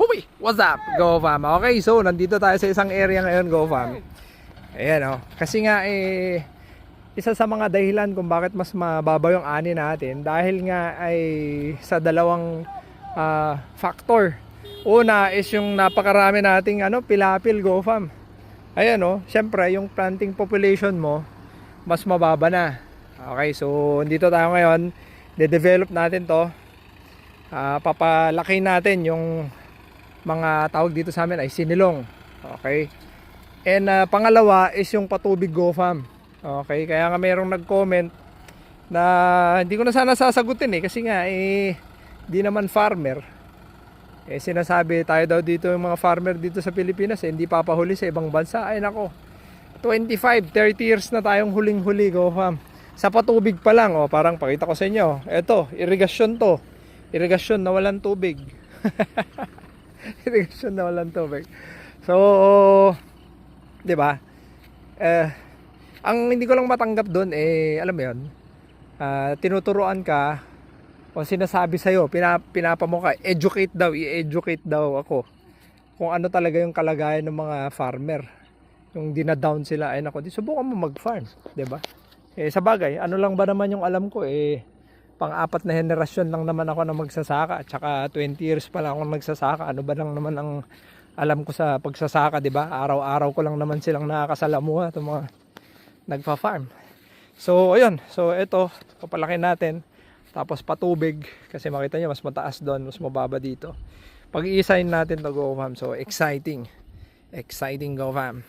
Huwi! What's up, GoFam? Okay, so nandito tayo sa isang area ngayon, GoFam. Ayan o. Kasi nga isa sa mga dahilan kung bakit mas mababa yung ani natin dahil nga ay sa dalawang factor. Una is yung napakarami nating pilapil, GoFam. Ayan o, syempre yung planting population mo mas mababa na. Okay, so dito tayo ngayon. De-develop natin to. Papalaki natin yung mga tawag dito sa amin ay sinilong. Okay. And pangalawa is yung patubig, GoFam. Okay, kaya nga mayroong nag-comment na hindi ko na sana sasagutin kasi nga di naman farmer. Sinasabi tayo daw dito yung mga farmer dito sa Pilipinas hindi papahuli sa ibang bansa. Ay nako. 25, 30 years na tayong huling-huli, GoFam. Sa patubig pa lang, parang pakita ko sa inyo. Ito, irigasyon to. Irigasyon na walang tubig. Irigasyon na walang tubig. So, 'di ba? Ang hindi ko lang matanggap doon alam mo 'yon. Tinuturuan ka o sinasabi sa iyo, pinapamukha, educate daw, i-educate daw ako kung ano talaga yung kalagayan ng mga farmer. Yung dina-down sila, ay nako, di subukan mo mag-farm, 'di ba? Sa bagay, ano lang ba naman yung alam ko pang-apat na henerasyon lang naman ako na magsasaka at saka 20 years pa lang ako nagsasaka. Ano ba lang naman ang alam ko sa pagsasaka, 'di ba? Araw-araw ko lang naman silang nakakasalamuha itong mga nagfa-farm. So ayun, so ito papalaki natin tapos patubig kasi makita niyo mas mataas doon, mas mababa dito. Pag-i-sign natin to, GoFam. So exciting. Exciting, GoFam.